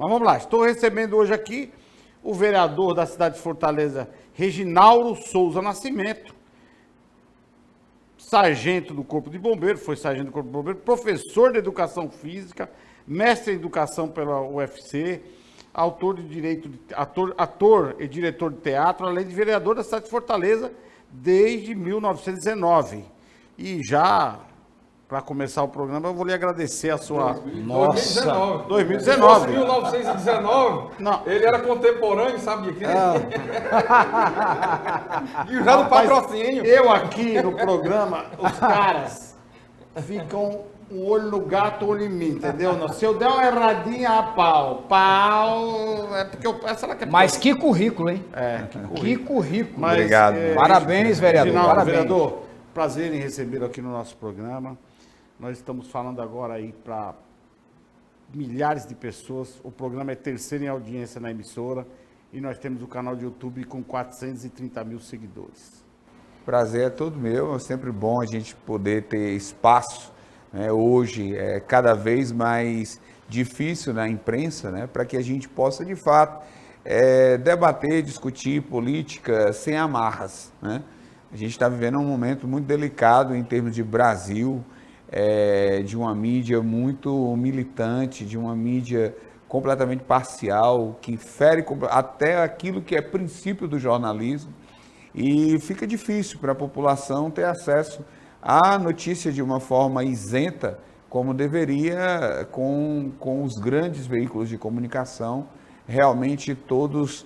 Mas vamos lá, estou recebendo hoje aqui o vereador da cidade de Fortaleza, Reginaldo Souza Nascimento, sargento do Corpo de Bombeiros, foi sargento do Corpo de Bombeiros, professor de Educação Física, mestre em Educação pela UFC, ator e diretor de teatro, além de vereador da cidade de Fortaleza desde 1919. E já, para começar o programa, eu vou lhe agradecer a sua... 2019. 1919? Não. Ele era contemporâneo, sabia? E já no patrocínio. Eu aqui no programa, os caras ficam um olho no gato, olho em mim, entendeu? Se eu der uma erradinha, pau, é porque eu peço ela que é... Mas que currículo, hein? Que currículo. Mas, obrigado. Parabéns, vereador. Reginaldo, Parabéns. vereador, prazer em recebê-lo aqui no nosso programa. Nós estamos falando agora aí para milhares de pessoas. O programa é terceiro em audiência na emissora e nós temos o canal de YouTube com 430 mil seguidores. Prazer é todo meu, é sempre bom a gente poder ter espaço, né? Hoje é cada vez mais difícil na imprensa, né? Para que a gente possa, de fato, debater, discutir política sem amarras, né? A gente está vivendo um momento muito delicado em termos de Brasil, de uma mídia muito militante, de uma mídia completamente parcial, que fere até aquilo que é princípio do jornalismo, e fica difícil para a população ter acesso à notícia de uma forma isenta, como deveria com os grandes veículos de comunicação, realmente todos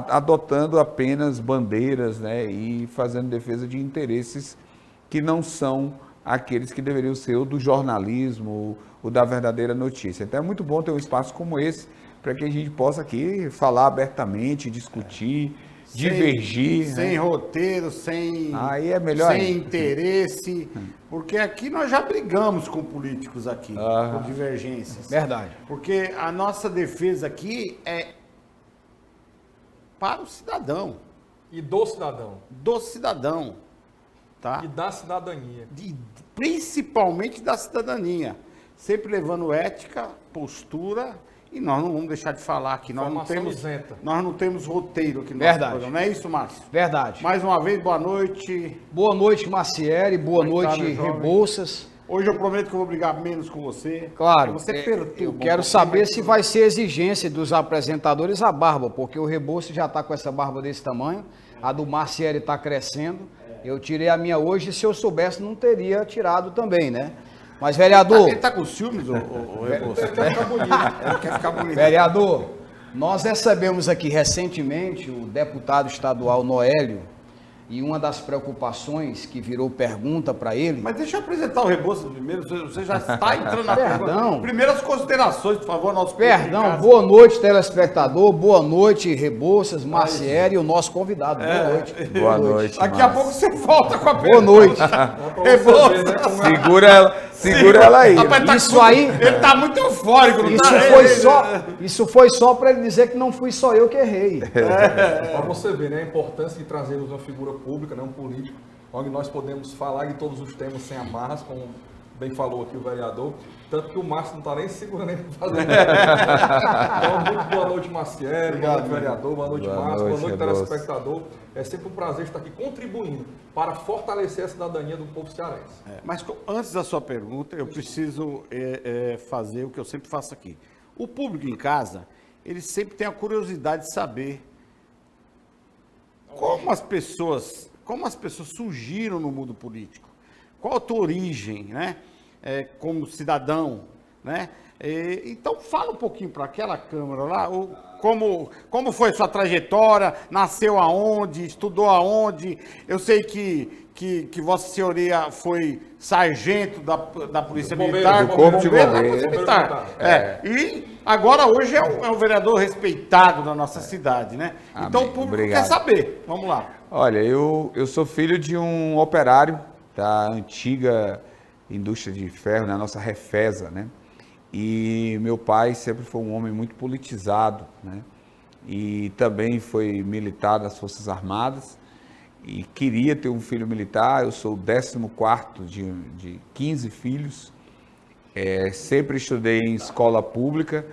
adotando apenas bandeiras, né, e fazendo defesa de interesses que não são aqueles que deveriam ser o do jornalismo, o da verdadeira notícia. Então é muito bom ter um espaço como esse, para que a gente possa aqui falar abertamente, discutir, divergir. Sem roteiro, Aí é melhor sem ainda. interesse, porque aqui nós já brigamos com políticos aqui, por divergências. Verdade. Porque a nossa defesa aqui é para o cidadão, E do cidadão. tá? E da cidadania. Principalmente da cidadania, sempre levando ética, postura, e nós não vamos deixar de falar aqui, nós não temos roteiro aqui no nosso Verdade. programa, não é isso, Márcio? Verdade. Mais uma vez, boa noite. Boa noite, Macieri. Boa Como é que tá, noite, meu jovem? Rebouças. Hoje eu prometo que eu vou brigar menos com você. Claro, Você perturba. eu quero saber se vai ser exigência dos apresentadores a barba, porque o Rebouças já está com essa barba desse tamanho, a do Macieri está crescendo. Eu tirei a minha hoje, se eu soubesse não teria tirado também, né? Mas, vereador... Ele tá com ciúmes, o Rebouças? Ele quer ficar bonito. Ele quer ficar bonito. Vereador, nós recebemos aqui recentemente o deputado estadual Noélio, e uma das preocupações que virou pergunta para ele... Mas deixa eu apresentar o Rebouças primeiro, você já está entrando na Perdão. pergunta. Primeiras considerações, por favor, nosso Perdão, boa noite, telespectador, boa noite, Rebouças, Macieri e o nosso convidado, boa noite. Boa noite. Daqui a pouco você volta com a Boa pergunta. noite. Rebouças. Segura ela aí. Rapaz, tá Isso aí- Ele tá muito eufórico, não tá? Isso foi só para ele dizer que não fui só eu que errei. Para você ver, né, a importância de trazermos uma figura pública, né, um político, onde nós podemos falar de todos os temas sem amarras, como bem falou aqui o vereador, tanto que o Márcio não está nem segurando nem para fazer. Então, muito boa noite, Macieri, boa noite, vereador, boa noite, Márcio, boa noite, telespectador. É sempre um prazer estar aqui contribuindo para fortalecer a cidadania do povo cearense. Mas antes da sua pergunta, eu preciso fazer o que eu sempre faço aqui. O público em casa, ele sempre tem a curiosidade de saber como as pessoas surgiram no mundo político. Qual a tua origem, né? Como cidadão, né? Então fala um pouquinho para aquela câmera lá, como foi sua trajetória, nasceu aonde, estudou aonde. Eu sei que Vossa Senhoria foi sargento da Polícia Militar, do Corpo de da Bombeiros. Polícia Militar. E agora hoje é um vereador respeitado na nossa cidade, né? Amém. Então o público Obrigado. quer saber. Vamos lá. Olha, eu sou filho de um operário da antiga indústria de ferro, na nossa Refesa, né? E meu pai sempre foi um homem muito politizado, né? E também foi militar das Forças Armadas e queria ter um filho militar. Eu sou o 14º de 15 filhos. Sempre estudei em escola pública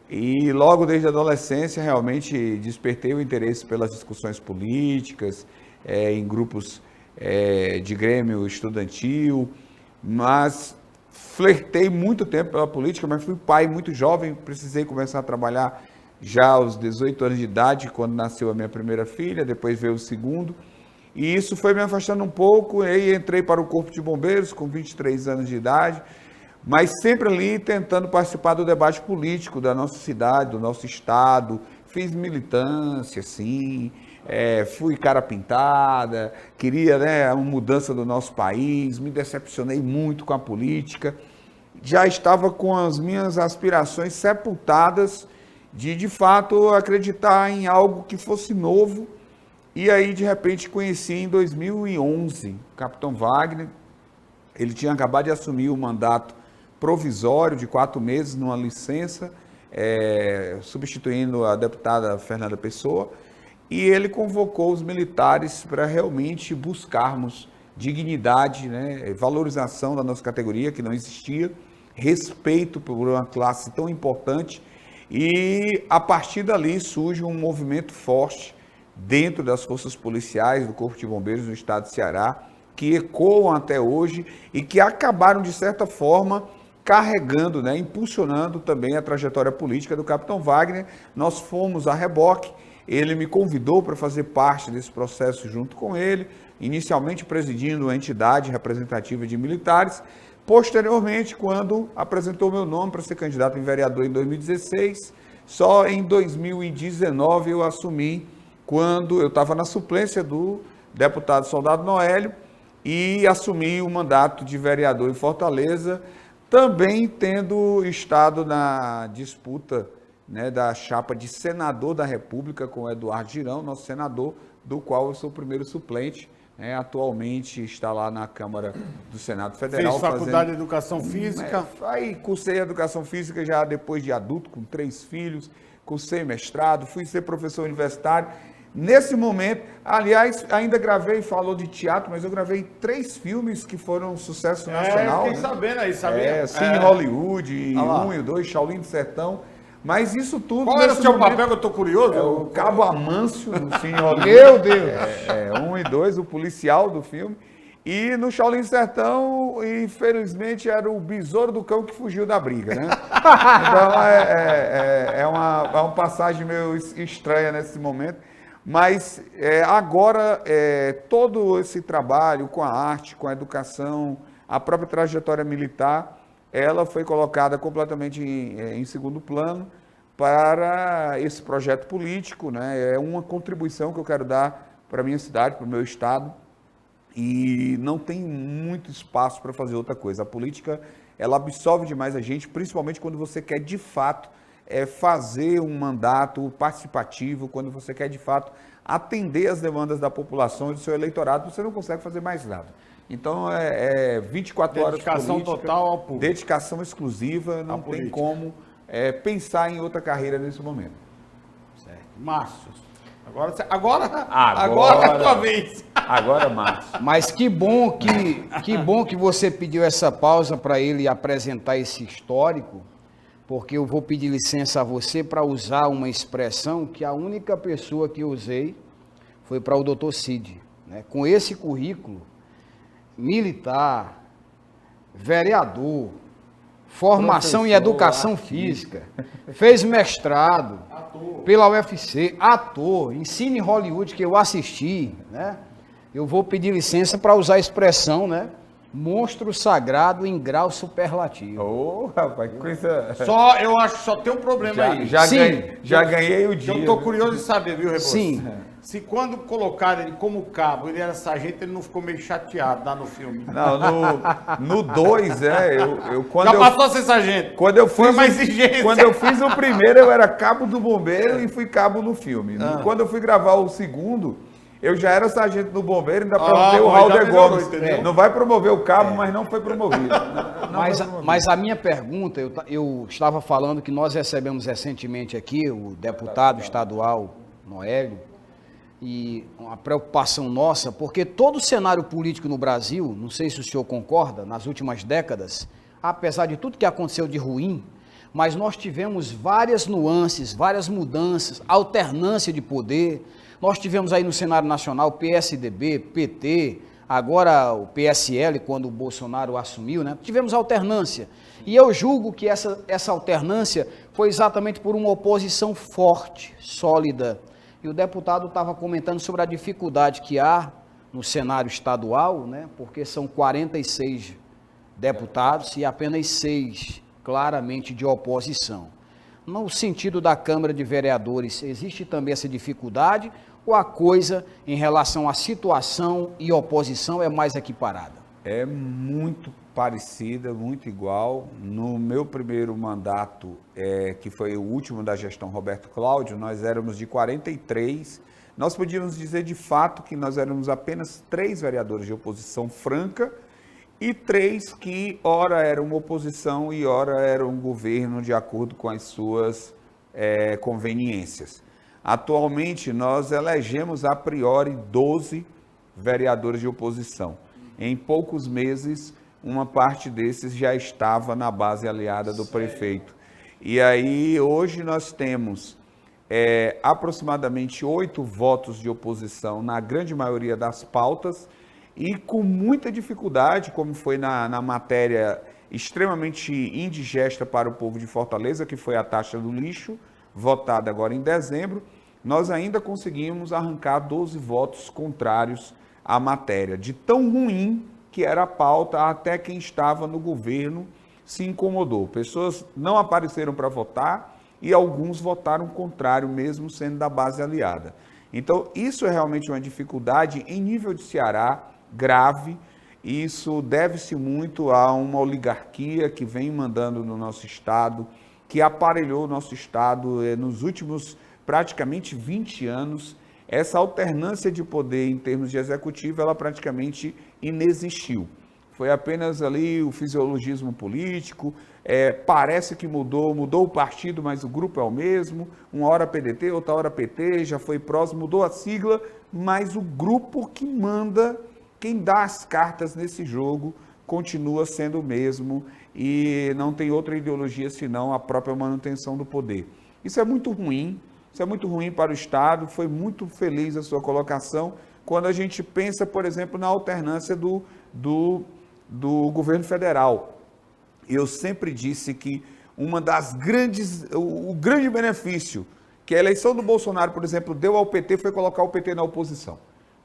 E logo desde a adolescência realmente despertei o interesse pelas discussões políticas, em grupos de grêmio estudantil, mas flertei muito tempo pela política, mas fui pai muito jovem, precisei começar a trabalhar já aos 18 anos de idade, quando nasceu a minha primeira filha, depois veio o segundo, e isso foi me afastando um pouco, e aí entrei para o Corpo de Bombeiros com 23 anos de idade, mas sempre ali tentando participar do debate político da nossa cidade, do nosso estado, fiz militância, sim, fui cara pintada, queria, né, uma mudança do nosso país, me decepcionei muito com a política, já estava com as minhas aspirações sepultadas de fato acreditar em algo que fosse novo, e aí de repente conheci em 2011 o Capitão Wagner. Ele tinha acabado de assumir o mandato provisório de 4 meses numa licença, substituindo a deputada Fernanda Pessoa, e ele convocou os militares para realmente buscarmos dignidade, né, valorização da nossa categoria, que não existia, respeito por uma classe tão importante, e a partir dali surge um movimento forte dentro das forças policiais, do Corpo de Bombeiros no estado de Ceará, que ecoam até hoje e que acabaram, de certa forma, carregando, né, impulsionando também a trajetória política do Capitão Wagner. Nós fomos a reboque, ele me convidou para fazer parte desse processo junto com ele, inicialmente presidindo a entidade representativa de militares, posteriormente, quando apresentou meu nome para ser candidato em vereador em 2016, só em 2019 eu assumi, quando eu estava na suplência do deputado Soldado Noélio, e assumi o mandato de vereador em Fortaleza, também tendo estado na disputa, né, da chapa de senador da República com o Eduardo Girão, nosso senador, do qual eu sou o primeiro suplente, atualmente está lá na Câmara do Senado Federal. Fez faculdade de Educação Física? Aí cursei Educação Física já depois de adulto, com 3 filhos, cursei mestrado, fui ser professor universitário. Nesse momento, aliás, ainda gravei, falou de teatro, mas eu gravei 3 filmes que foram um sucesso nacional. Fiquei sabendo aí, sabia? Cine Hollywood, 1 e 2, Shaolin do Sertão. Mas isso tudo... Qual era o seu papel, que eu tô curioso? O Cabo Amâncio no Cine Hollywood. Meu Deus! 1 e 2, o policial do filme. E no Shaolin do Sertão, infelizmente, era o besouro do cão que fugiu da briga, né? Então, é uma passagem meio estranha nesse momento. Mas agora, todo esse trabalho com a arte, com a educação, a própria trajetória militar, ela foi colocada completamente em segundo plano para esse projeto político, né? É uma contribuição que eu quero dar para a minha cidade, para o meu estado, e não tem muito espaço para fazer outra coisa. A política, ela absorve demais a gente, principalmente quando você quer, de fato, fazer um mandato participativo, quando você quer, de fato, atender as demandas da população e do seu eleitorado, você não consegue fazer mais nada. Então, 24 horas dedicação política, total ao público. Dedicação exclusiva, não tem como pensar em outra carreira nesse momento. Certo. Márcio, agora é a tua vez. Agora, Márcio. Mas que bom que você pediu essa pausa para ele apresentar esse histórico, porque eu vou pedir licença a você para usar uma expressão que a única pessoa que eu usei foi para o Dr. Cid, né? Com esse currículo, militar, vereador, formação em educação física, fez mestrado pela UFC, ator, em Cine Hollywood, que eu assisti, né? Eu vou pedir licença para usar a expressão, né? Monstro sagrado em grau superlativo. Ô, rapaz, que coisa... Eu acho que só tem um problema aí. Já ganhei o dia. Eu tô curioso de saber, viu, Rebouças? Sim. Se quando colocaram ele como cabo, ele era sargento, ele não ficou meio chateado lá no filme. Não, no 2, Já passou a ser sargento. Quando eu Foi uma exigência. Quando eu fiz o primeiro, eu era cabo do bombeiro e fui cabo no filme. Quando eu fui gravar o segundo, eu já era sargento do bombeiro, ainda perguntei o Halder Gomes. Não vai promover o cabo, mas não foi promovido. Mas a minha pergunta, eu estava falando que nós recebemos recentemente aqui o deputado estadual Noélio, e uma preocupação nossa, porque todo o cenário político no Brasil, não sei se o senhor concorda, nas últimas décadas, apesar de tudo que aconteceu de ruim, mas nós tivemos várias nuances, várias mudanças, alternância de poder. Nós tivemos aí no cenário nacional PSDB, PT, agora o PSL, quando o Bolsonaro assumiu, né? Tivemos alternância. E eu julgo que essa alternância foi exatamente por uma oposição forte, sólida. E o deputado estava comentando sobre a dificuldade que há no cenário estadual, né? Porque são 46 deputados e apenas 6 claramente de oposição. No sentido da Câmara de Vereadores, existe também essa dificuldade ou a coisa em relação à situação e oposição é mais equiparada? É muito parecida, muito igual. No meu primeiro mandato, que foi o último da gestão Roberto Cláudio, nós éramos de 43. Nós podíamos dizer de fato que nós éramos apenas 3 vereadores de oposição franca e 3 que ora eram oposição e ora eram governo de acordo com as suas conveniências. Atualmente, nós elegemos a priori 12 vereadores de oposição. Em poucos meses, uma parte desses já estava na base aliada do prefeito. E aí, hoje nós temos aproximadamente 8 votos de oposição na grande maioria das pautas e com muita dificuldade, como foi na matéria extremamente indigesta para o povo de Fortaleza, que foi a taxa do lixo, votada agora em dezembro, nós ainda conseguimos arrancar 12 votos contrários à matéria. De tão ruim que era a pauta, até quem estava no governo se incomodou. Pessoas não apareceram para votar e alguns votaram contrário, mesmo sendo da base aliada. Então, isso é realmente uma dificuldade em nível de Ceará, grave. Isso deve-se muito a uma oligarquia que vem mandando no nosso estado, que aparelhou o nosso estado nos últimos praticamente 20 anos. Essa alternância de poder em termos de executivo, ela praticamente inexistiu. Foi apenas ali o fisiologismo político, parece que mudou o partido, mas o grupo é o mesmo, uma hora PDT, outra hora PT, já foi próximo, mudou a sigla, mas o grupo que manda, quem dá as cartas nesse jogo, continua sendo o mesmo e não tem outra ideologia senão a própria manutenção do poder. Isso é muito ruim. Isso é muito ruim para o Estado. Foi muito feliz a sua colocação quando a gente pensa, por exemplo, na alternância do governo federal. Eu sempre disse que o grande benefício que a eleição do Bolsonaro, por exemplo, deu ao PT foi colocar o PT na oposição.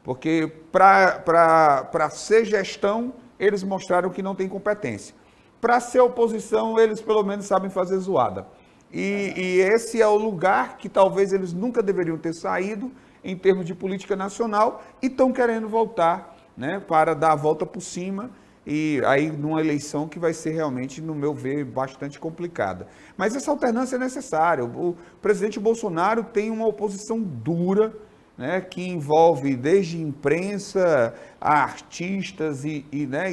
Porque para ser gestão, eles mostraram que não tem competência. Para ser oposição, eles pelo menos sabem fazer zoada. E esse é o lugar que talvez eles nunca deveriam ter saído em termos de política nacional e estão querendo voltar, né, para dar a volta por cima e aí numa eleição que vai ser realmente, no meu ver, bastante complicada. Mas essa alternância é necessária. O presidente Bolsonaro tem uma oposição dura, né, que envolve desde imprensa a artistas e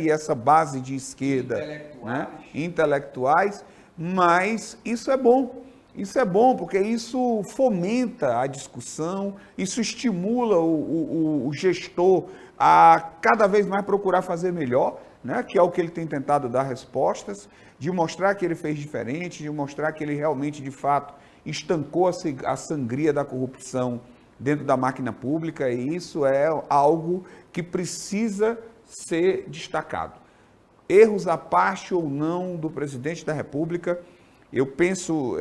essa base de esquerda, intelectuais. Mas isso é bom porque isso fomenta a discussão, isso estimula o gestor a cada vez mais procurar fazer melhor, né? Que é o que ele tem tentado dar respostas, de mostrar que ele fez diferente, de mostrar que ele realmente, de fato, estancou a sangria da corrupção dentro da máquina pública, e isso é algo que precisa ser destacado. Erros à parte ou não do presidente da República, eu penso,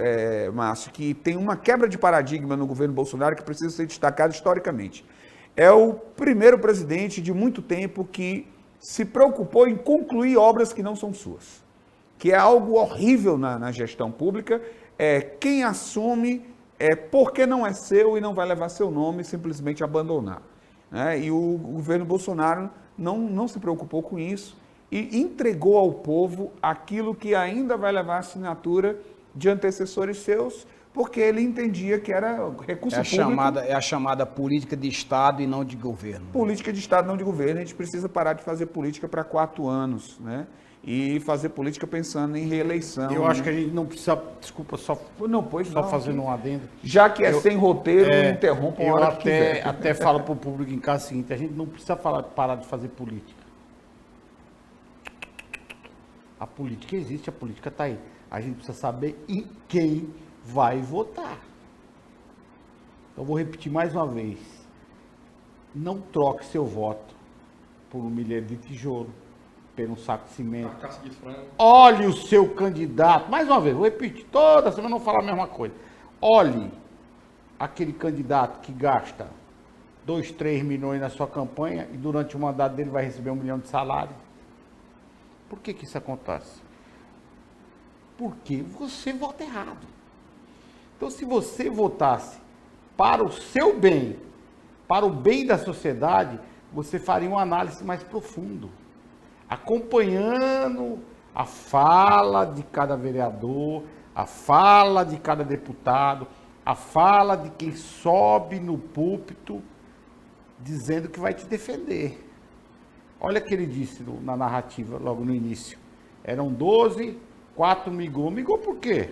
Márcio, que tem uma quebra de paradigma no governo Bolsonaro que precisa ser destacada historicamente. É o primeiro presidente de muito tempo que se preocupou em concluir obras que não são suas, que é algo horrível na gestão pública. Quem assume porque não é seu e não vai levar seu nome, simplesmente abandonar, né? E o governo Bolsonaro não se preocupou com isso e entregou ao povo aquilo que ainda vai levar a assinatura de antecessores seus, porque ele entendia que era recurso público. É a chamada política de Estado e não de governo. Política de Estado, não de governo. A gente precisa parar de fazer política para 4 anos, né? E fazer política pensando em reeleição. Eu acho que a gente não precisa, desculpa, só fazendo um adendo. Já que sem roteiro, interrompa uma hora que quiser. Eu até falo para o público em casa o seguinte: a gente não precisa parar de fazer política. A política existe, a política está aí. A gente precisa saber em quem vai votar. Então, vou repetir mais uma vez. Não troque seu voto por um milheiro de tijolo, por um saco de cimento. Uma caça de frango. Olhe o seu candidato. Mais uma vez, vou repetir. Toda semana eu vou falar a mesma coisa. Olhe aquele candidato que gasta 2, 3 milhões na sua campanha e durante o mandato dele vai receber 1 milhão de salário. Por que isso acontece? Porque você vota errado. Então, se você votasse para o seu bem, para o bem da sociedade, você faria uma análise mais profunda, acompanhando a fala de cada vereador, a fala de cada deputado, a fala de quem sobe no púlpito dizendo que vai te defender. Olha o que ele disse na narrativa logo no início. Eram 12, 4 migrou. Migrou por quê?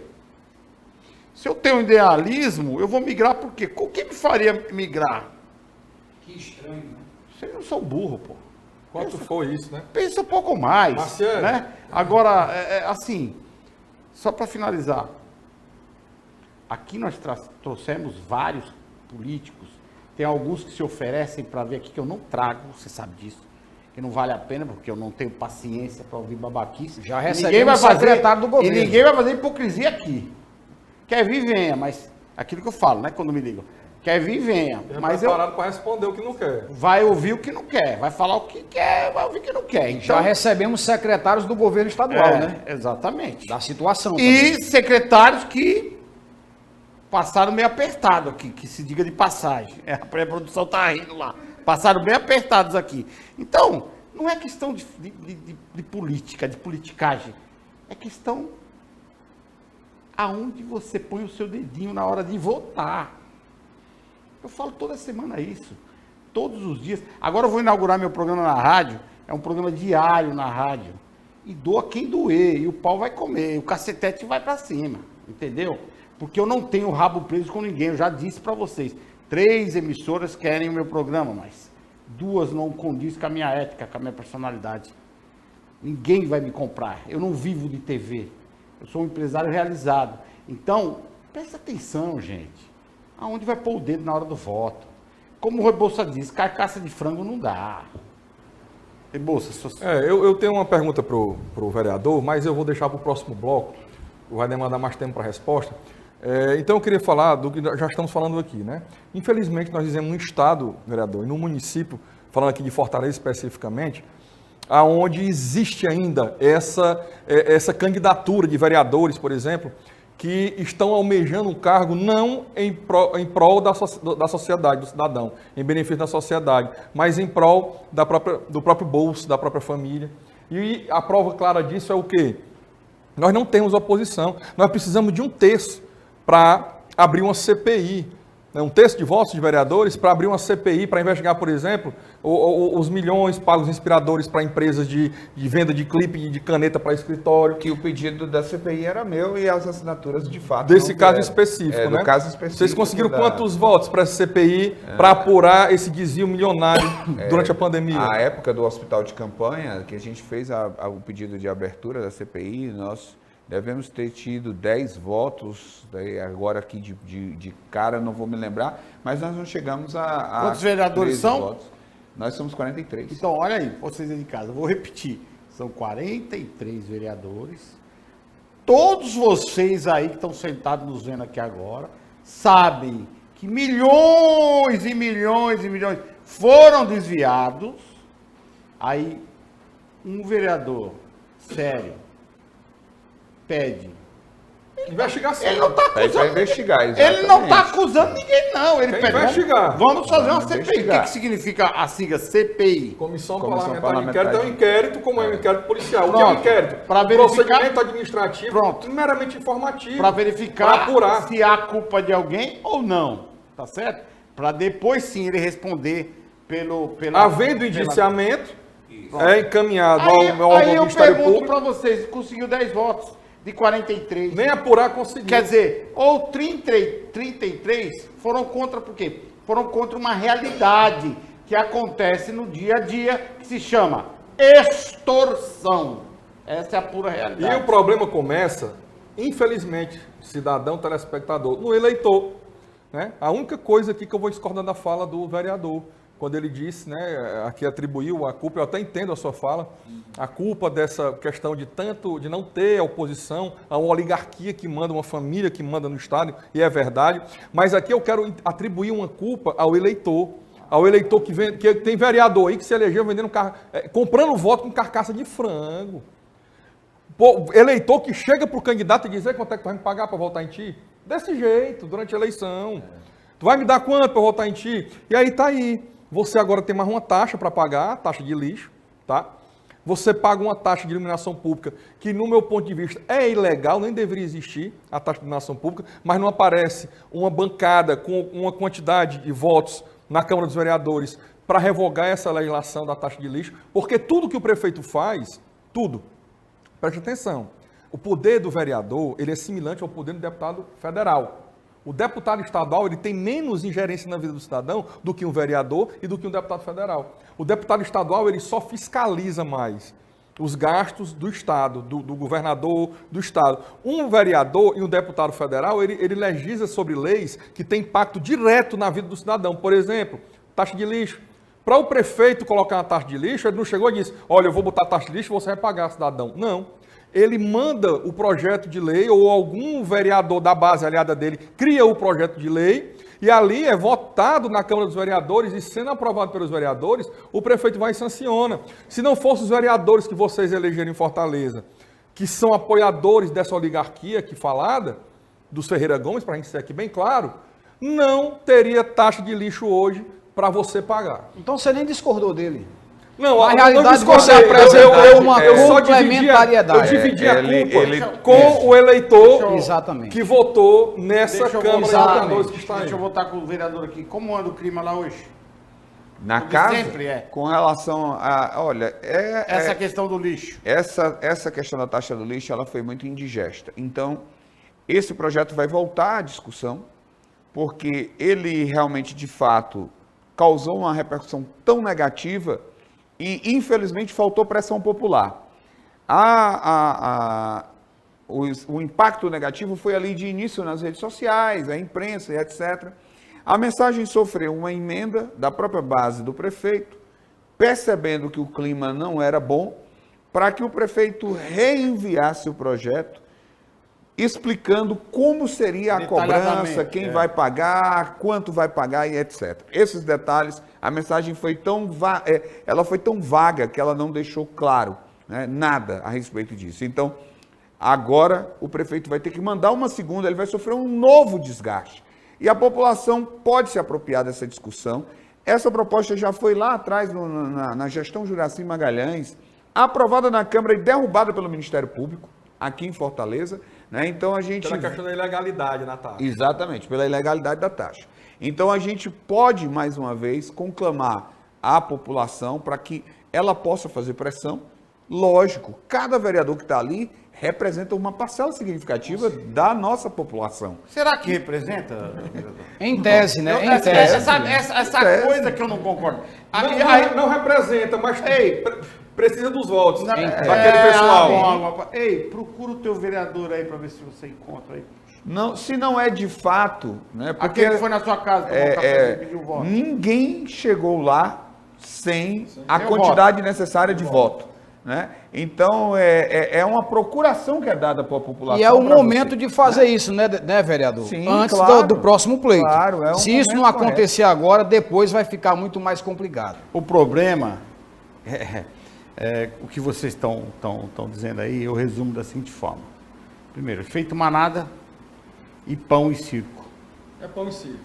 Se eu tenho um idealismo, eu vou migrar por quê? O que me faria migrar? Que estranho, né? Vocês não são burro, pô. Quanto foi isso, né? Pensa um pouco mais. Marciano. Né? Agora, assim, só para finalizar. Aqui nós trouxemos vários políticos. Tem alguns que se oferecem para vir aqui que eu não trago, você sabe disso. Que não vale a pena, porque eu não tenho paciência para ouvir babaquice. Já recebemos o secretário do governo. E ninguém vai fazer hipocrisia aqui. Quer vir, venha, mas aquilo que eu falo, né, quando me ligam. Quer vir, venha. Mas eu preparado para responder o que não quer. vai ouvir o que não quer, vai falar o que quer, vai ouvir o que não quer. Então, Já recebemos secretários do governo estadual, né? Exatamente. Da situação também. E secretários que passaram meio apertado aqui, que se diga de passagem. A pré-produção tá rindo lá. Passaram bem apertados aqui. Então, não é questão de política, de politicagem. É questão aonde você põe o seu dedinho na hora de votar. Eu falo toda semana isso. Todos os dias. Agora eu vou inaugurar meu programa na rádio. É um programa diário na rádio. E doa quem doer. E o pau vai comer. O cacetete vai para cima. Entendeu? Porque eu não tenho rabo preso com ninguém. Eu já disse para vocês. 3 emissoras querem o meu programa, mas 2 não condiz com a minha ética, com a minha personalidade. Ninguém vai me comprar. Eu não vivo de TV. Eu sou um empresário realizado. Então, presta atenção, gente. Aonde vai pôr o dedo na hora do voto? Como o Rebouça diz, carcaça de frango não dá. Rebouça, eu tenho uma pergunta pro vereador, mas eu vou deixar para o próximo bloco. Vai demandar mais tempo para a resposta. Então eu queria falar do que já estamos falando aqui, né? Infelizmente nós dizemos no estado, vereador, e no município, falando aqui de Fortaleza especificamente, aonde existe ainda essa candidatura de vereadores, por exemplo, que estão almejando um cargo não em prol da sociedade, do cidadão, em benefício da sociedade, mas em prol do próprio bolso, da própria família. E a prova clara disso é o quê? Nós não temos oposição, nós precisamos de um terço para abrir uma CPI, né, um terço de votos de vereadores para abrir uma CPI, para investigar, por exemplo, os milhões pagos inspiradores para empresas de venda de clipe e de caneta para escritório. Que o pedido da CPI era meu e as assinaturas de fato. Desse caso específico, né? Do caso específico. Vocês conseguiram quantos votos para essa CPI para apurar esse desvio milionário durante a pandemia? Na época do hospital de campanha, que a gente fez o pedido de abertura da CPI, nós devemos ter tido 10 votos, daí agora aqui de cara não vou me lembrar, mas nós não chegamos a quantos vereadores são? Votos. Nós somos 43. Então, olha aí, vocês aí de casa, eu vou repetir. São 43 vereadores. Todos vocês aí que estão sentados nos vendo aqui agora, sabem que milhões e milhões e milhões foram desviados. Aí, um vereador sério pede. Investigação. Ele não está acusando investigar, ele não está acusando ninguém, não. Ele pede, investigar. Vamos fazer uma CPI. Investigar. O que significa a sigla CPI? Comissão Parlamentar Parlamentar de Inquérito é um inquérito, como é um inquérito policial. O que é um Pronto. inquérito? Pra Um verificar- procedimento administrativo Pronto. meramente informativo. Para verificar Pra apurar. se há culpa de alguém ou não. Tá certo? Para depois sim ele responder pela... Havendo indiciamento, é encaminhado ao Aí órgão do eu Ministério pergunto Público. para vocês, conseguiu 10 votos de 43. Nem apurar conseguiu. Quer dizer, ou 33 foram contra por quê? Foram contra uma realidade que acontece no dia a dia, que se chama extorsão. Essa é a pura E realidade. o problema começa infelizmente, cidadão, telespectador, no eleitor. Né? A única coisa aqui que eu vou discordar da fala do vereador, quando ele disse, né, aqui atribuiu a culpa, eu até entendo a sua fala, a culpa dessa questão de não ter oposição a uma oligarquia que manda, uma família que manda no Estado, e é verdade, mas aqui eu quero atribuir uma culpa ao eleitor que tem vereador aí que se elegeu vendendo comprando voto com carcaça de frango. Pô, eleitor que chega para o candidato e diz: quanto é que tu vai me pagar para votar em ti? Desse jeito, durante a eleição. Tu vai me dar quanto para votar em ti? E aí tá aí. Você agora tem mais uma taxa para pagar, taxa de lixo, tá? Você paga uma taxa de iluminação pública que, no meu ponto de vista, é ilegal, nem deveria existir a taxa de iluminação pública, mas não aparece uma bancada com uma quantidade de votos na Câmara dos Vereadores para revogar essa legislação da taxa de lixo, porque tudo que o prefeito faz, tudo, preste atenção, o poder do vereador, ele é semelhante ao poder do deputado federal. O deputado estadual, ele tem menos ingerência na vida do cidadão do que um vereador e do que um deputado federal. O deputado estadual, ele só fiscaliza mais os gastos do Estado, do governador do Estado. Um vereador e um deputado federal, ele legisla sobre leis que têm impacto direto na vida do cidadão. Por exemplo, taxa de lixo. Para o prefeito colocar uma taxa de lixo, ele não chegou e disse: olha, eu vou botar taxa de lixo e você vai pagar, cidadão. Não. Ele manda o projeto de lei, ou algum vereador da base aliada dele cria o projeto de lei, e ali é votado na Câmara dos Vereadores, e sendo aprovado pelos vereadores, o prefeito vai e sanciona. Se não fossem os vereadores que vocês elegeram em Fortaleza, que são apoiadores dessa oligarquia aqui falada, dos Ferreira Gomes, para a gente ser aqui bem claro, não teria taxa de lixo hoje para você pagar. Então você nem discordou dele. Não, na eu realidade não você apresentou uma só complementariedade. Eu dividi a culpa com o eleitor Exatamente. que votou nessa Câmara de Vereadores que está aí. Deixa eu voltar com o vereador aqui. Como anda o clima lá hoje? Na Como casa, sempre é. com relação a... Olha, Essa questão do lixo. Essa questão da taxa do lixo, ela foi muito indigesta. Então, esse projeto vai voltar à discussão, porque ele realmente, de fato, causou uma repercussão tão negativa e, infelizmente, faltou pressão popular. O impacto negativo foi ali de início nas redes sociais, a imprensa e etc. A mensagem sofreu uma emenda da própria base do prefeito, percebendo que o clima não era bom, para que o prefeito reenviasse o projeto, explicando como seria a cobrança, quem vai pagar, quanto vai pagar e etc. Esses detalhes, a mensagem foi tão vaga que ela não deixou claro, né, nada a respeito disso. Então, agora o prefeito vai ter que mandar uma segunda, ele vai sofrer um novo desgaste. E a população pode se apropriar dessa discussão. Essa proposta já foi lá atrás, na gestão Juraci Magalhães, aprovada na Câmara e derrubada pelo Ministério Público, aqui em Fortaleza. Né? Então a gente... Pela questão da ilegalidade na taxa. Exatamente, pela ilegalidade da taxa. Então a gente pode, mais uma vez, conclamar a população para que ela possa fazer pressão. Lógico, cada vereador que está ali representa uma parcela significativa da nossa população. Será que representa? Em tese, né? Em tese. Essa coisa que eu não concordo. Não representa, mas precisa dos votos daquele pessoal. Ei, procura o teu vereador aí para ver se você encontra aí. Não, se não é de fato, né? Porque aquele que foi na sua casa tomar um café e pediu voto. Ninguém chegou lá sem a quantidade necessária de voto. Né? Então, é uma procuração que é dada para a população. E é o momento de fazer isso, né, vereador? Sim, antes claro, do próximo pleito. Claro, se isso não acontecer agora, depois vai ficar muito mais complicado. O problema o que vocês estão dizendo aí, eu resumo da seguinte forma. Primeiro, efeito manada e pão e circo. É pão e circo.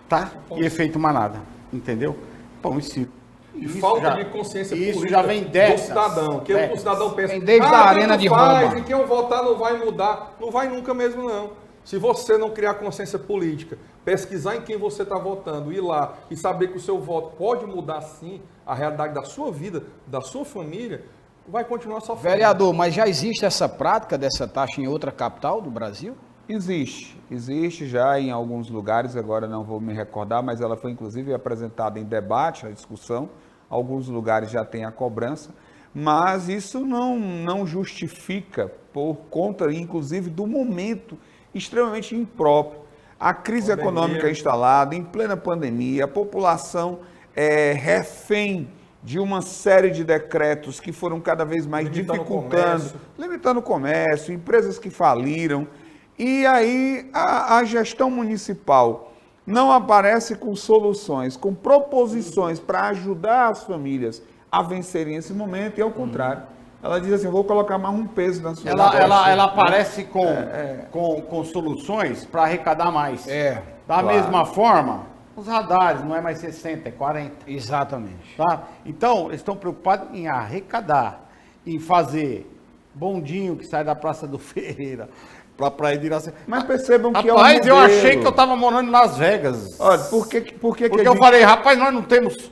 Tá? E efeito manada, entendeu? Pão e circo. E falta de consciência política isso já vem dessas, do cidadão. Que o cidadão pensa, desde a arena de Roma. E quem eu votar não vai mudar. Não vai nunca mesmo, não. Se você não criar consciência política, pesquisar em quem você está votando, ir lá e saber que o seu voto pode mudar, sim, a realidade da sua vida, da sua família, vai continuar sofrendo. Vereador, mas já existe essa prática dessa taxa em outra capital do Brasil? Existe já em alguns lugares, agora não vou me recordar, mas ela foi inclusive apresentada em debate, na discussão. Alguns lugares já tem a cobrança, mas isso não justifica, por conta, inclusive, do momento extremamente impróprio. A crise econômica instalada, em plena pandemia, a população é refém de uma série de decretos que foram cada vez mais limitando o comércio, empresas que faliram. E aí a gestão municipal não aparece com soluções, com proposições para ajudar as famílias a vencerem esse momento, e ao contrário. Ela diz assim, vou colocar mais um peso na sua Ela aparece com soluções para arrecadar mais. Da mesma forma, os radares, não é mais 60, é 40. Exatamente. Tá? Então, eles estão preocupados em arrecadar, em fazer bondinho que sai da Praça do Ferreira para a Praia de Iracema. Mas percebam que rapaz, eu achei que eu estava morando em Las Vegas. Olha, porque eu falei, rapaz, nós não temos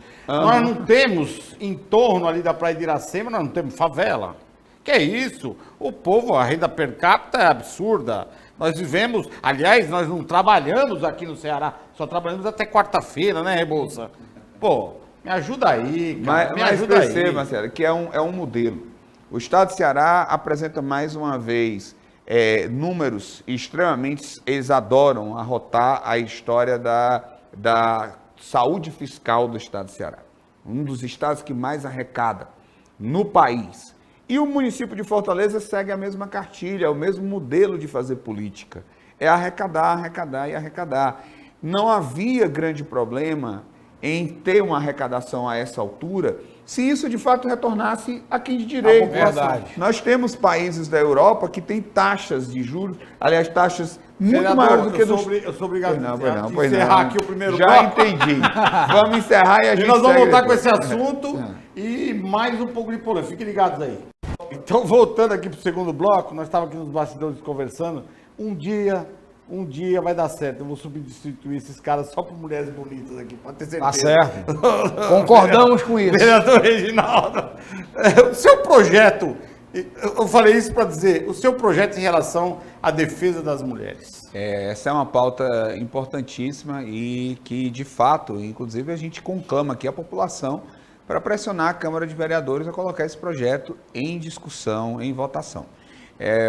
em torno ali da Praia de Iracema, nós não temos favela. Que é isso? O povo, a renda per capita é absurda. Nós vivemos, aliás, nós não trabalhamos aqui no Ceará, só trabalhamos até quarta-feira, né, Rebouça? Pô, me ajuda aí, cara, me ajuda aí. Mas perceba, Marcelo, que é um modelo. O Estado do Ceará apresenta mais uma vez números extremamente, eles adoram arrotar a história da saúde fiscal do Estado do Ceará. Um dos estados que mais arrecada no país. E o município de Fortaleza segue a mesma cartilha, o mesmo modelo de fazer política. É arrecadar, arrecadar e arrecadar. Não havia grande problema em ter uma arrecadação a essa altura, se isso de fato retornasse a quem de direito. Verdade. Nós temos países da Europa que têm taxas de juros, aliás, taxas muito maiores do que eu sou obrigado a encerrar aqui o primeiro bloco. Já entendi. Vamos encerrar e a gente nós vamos voltar com esse assunto e mais um pouco de polêmica. Fiquem ligados aí. Então, voltando aqui para o segundo bloco, nós estávamos aqui nos bastidores conversando. Um dia vai dar certo. Eu vou substituir esses caras só por mulheres bonitas aqui, pode ter certeza. Tá certo. Concordamos com isso. Vereador Reginaldo, o seu projeto, eu falei isso para dizer, o seu projeto em relação à defesa das mulheres. Essa é uma pauta importantíssima e que, de fato, inclusive a gente conclama aqui a população para pressionar a Câmara de Vereadores a colocar esse projeto em discussão, em votação.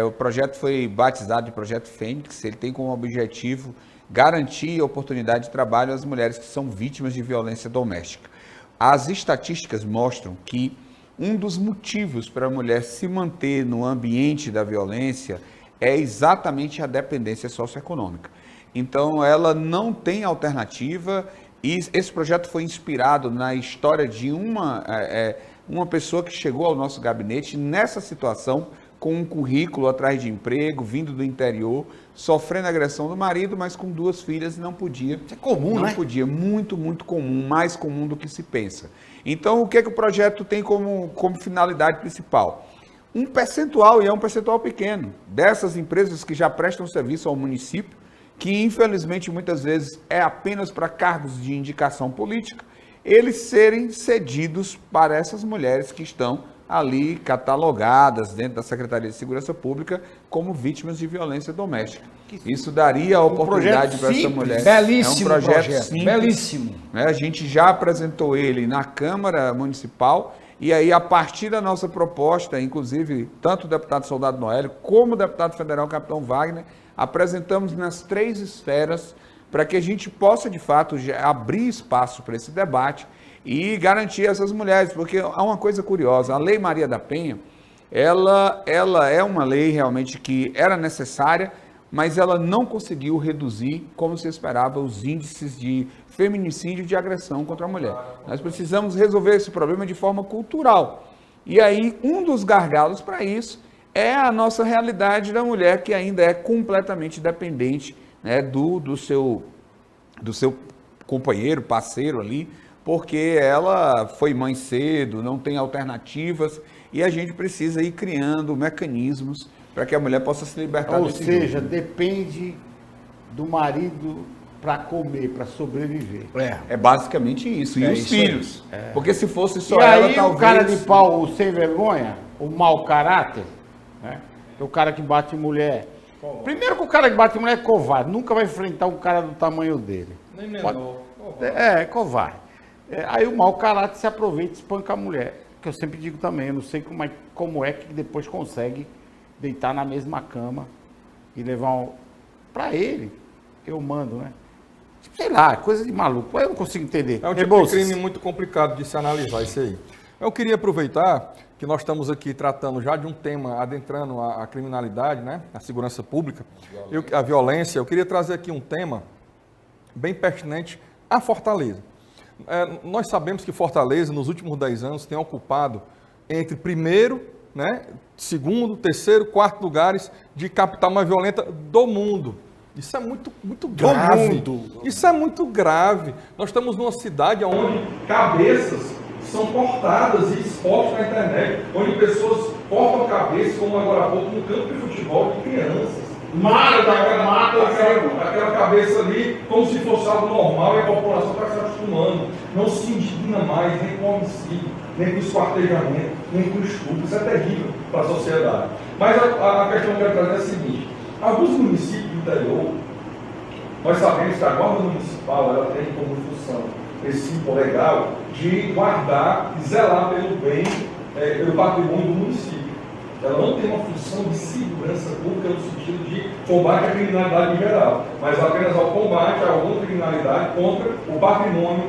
O projeto foi batizado de Projeto Fênix, ele tem como objetivo garantir a oportunidade de trabalho às mulheres que são vítimas de violência doméstica. As estatísticas mostram que um dos motivos para a mulher se manter no ambiente da violência é exatamente a dependência socioeconômica. Então, ela não tem alternativa. E esse projeto foi inspirado na história de uma pessoa que chegou ao nosso gabinete nessa situação, com um currículo atrás de emprego, vindo do interior, sofrendo agressão do marido, mas com 2 filhas e não podia. Isso é comum, não né? Não podia, muito, muito comum, mais comum do que se pensa. Então, o que é que o projeto tem como finalidade principal? Um percentual, e é um percentual pequeno, dessas empresas que já prestam serviço ao município, que infelizmente muitas vezes é apenas para cargos de indicação política, eles serem cedidos para essas mulheres que estão ali catalogadas dentro da Secretaria de Segurança Pública como vítimas de violência doméstica. Isso daria a oportunidade para essa mulher. Belíssimo é um projeto simples, belíssimo. Né? A gente já apresentou ele na Câmara Municipal e aí a partir da nossa proposta, inclusive tanto o deputado Soldado Noélio como o deputado federal Capitão Wagner, apresentamos nas 3 esferas para que a gente possa, de fato, abrir espaço para esse debate e garantir essas mulheres, porque há uma coisa curiosa, a Lei Maria da Penha, ela é uma lei realmente que era necessária, mas ela não conseguiu reduzir, como se esperava, os índices de feminicídio e de agressão contra a mulher. Nós precisamos resolver esse problema de forma cultural. E aí, um dos gargalos para isso é a nossa realidade da mulher, que ainda é completamente dependente, né, do seu companheiro, parceiro ali, porque ela foi mãe cedo, não tem alternativas, e a gente precisa ir criando mecanismos para que a mulher possa se libertar desse jogo. Ou seja, depende do marido para comer, para sobreviver. É basicamente isso. E os filhos. Porque se fosse só e ela, aí, talvez... o cara de pau, o sem vergonha, o mau caráter, né? O cara que bate em mulher. Primeiro que o cara que bate em mulher é covarde. Nunca vai enfrentar um cara do tamanho dele. Nem menor. Covarde. Aí o mau caráter se aproveita e espanca a mulher. que eu sempre digo também, eu não sei como é que depois consegue deitar na mesma cama e levar para ele, eu mando, né? Tipo, sei lá, coisa de maluco, eu não consigo entender. É um tipo de crime muito complicado de se analisar isso aí. Eu queria aproveitar que nós estamos aqui tratando já de um tema, adentrando a criminalidade, né? A segurança pública, a violência. Eu queria trazer aqui um tema bem pertinente à Fortaleza. Nós sabemos que Fortaleza, nos últimos 10 anos, tem ocupado entre primeiro, né, segundo, terceiro, quarto lugares de capital mais violenta do mundo. Isso é muito grave. Isso é muito grave. Nós estamos numa cidade onde cabeças são cortadas e expostas na internet, onde pessoas cortam cabeças, como agora há pouco, no campo de futebol de crianças. Mata aquela cabeça ali como se fosse algo normal e a população está se acostumando. Não se indigna mais nem com o homicídio, nem com o esquartejamento, nem com o estupro. Isso é terrível para a sociedade. Mas a questão que eu quero trazer é a seguinte: alguns municípios do interior, nós sabemos que a Guarda Municipal ela tem como função esse símbolo legal de guardar e zelar pelo bem, pelo patrimônio do município. Ela não tem uma função de segurança pública no sentido de combate à criminalidade em geral, mas apenas ao combate a alguma criminalidade contra o patrimônio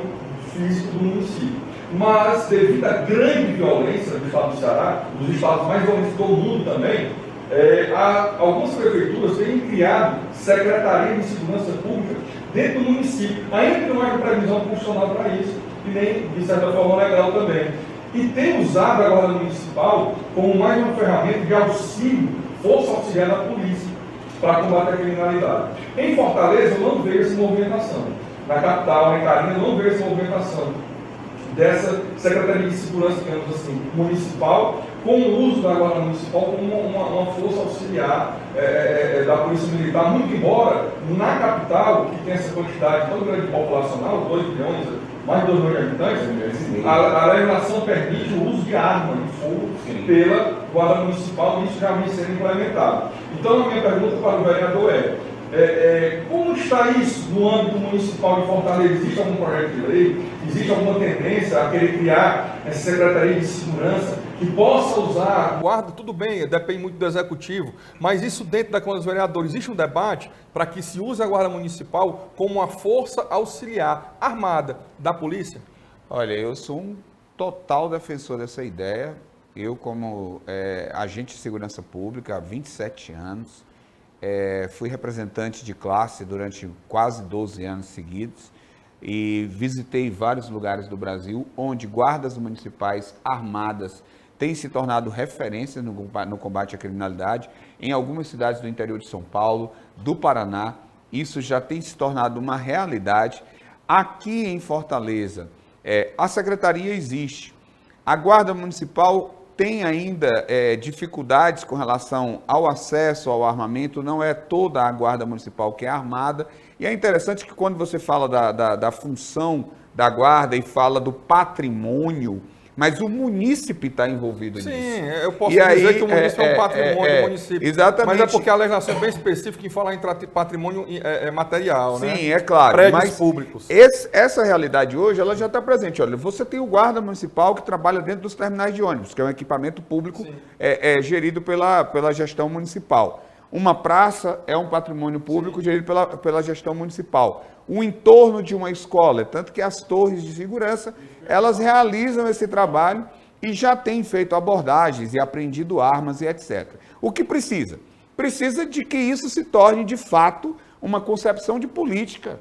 físico do município. Mas, devido à grande violência do estado do Ceará, dos estados mais violentos do mundo também, algumas prefeituras têm criado secretarias de segurança pública dentro do município, ainda que não haja previsão constitucional para isso, e nem, de certa forma, legal também. E tem usado a Guarda Municipal como mais uma ferramenta de auxílio, força auxiliar da polícia, para combater a criminalidade. Em Fortaleza, eu não vejo essa movimentação. Na capital, em Carina, eu não vejo essa movimentação dessa Secretaria de Segurança, digamos assim, municipal, com o uso da Guarda Municipal como uma força auxiliar da Polícia Militar, muito embora na capital, que tem essa quantidade tão grande populacional, 2 milhões, mais de 2 milhões de habitantes, a legislação permite o uso de arma de fogo pela Guarda Municipal e isso já vem sendo implementado. Então, a minha pergunta para o vereador como está isso no âmbito municipal de Fortaleza? Existe algum projeto de lei? Existe alguma tendência a querer criar essa Secretaria de Segurança que possa usar a guarda? Tudo bem, depende muito do Executivo, mas isso dentro da Câmara dos Vereadores, existe um debate para que se use a Guarda Municipal como uma força auxiliar armada da polícia? Olha, eu sou um total defensor dessa ideia. Eu, como agente de segurança pública há 27 anos, fui representante de classe durante quase 12 anos seguidos e visitei vários lugares do Brasil onde guardas municipais armadas têm se tornado referência no combate à criminalidade. Em algumas cidades do interior de São Paulo, do Paraná, isso já tem se tornado uma realidade. Aqui em Fortaleza, a secretaria existe. A Guarda Municipal tem ainda dificuldades com relação ao acesso ao armamento, não é toda a Guarda Municipal que é armada, e é interessante que quando você fala da função da Guarda e fala do patrimônio, mas o munícipe está envolvido nisso. Sim, eu posso dizer que o munícipe é um patrimônio do município. Exatamente. Mas é porque a legislação é bem específica em falar em patrimônio material, sim, né? Sim, é claro. Prédios públicos. Essa realidade hoje, ela já está presente. Olha, você tem o guarda municipal que trabalha dentro dos terminais de ônibus, que é um equipamento público gerido pela gestão municipal. Uma praça é um patrimônio público gerido pela gestão municipal. O entorno de uma escola, tanto que as torres de segurança, elas realizam esse trabalho e já têm feito abordagens e apreendido armas e etc. O que precisa? Precisa de que isso se torne, de fato, uma concepção de política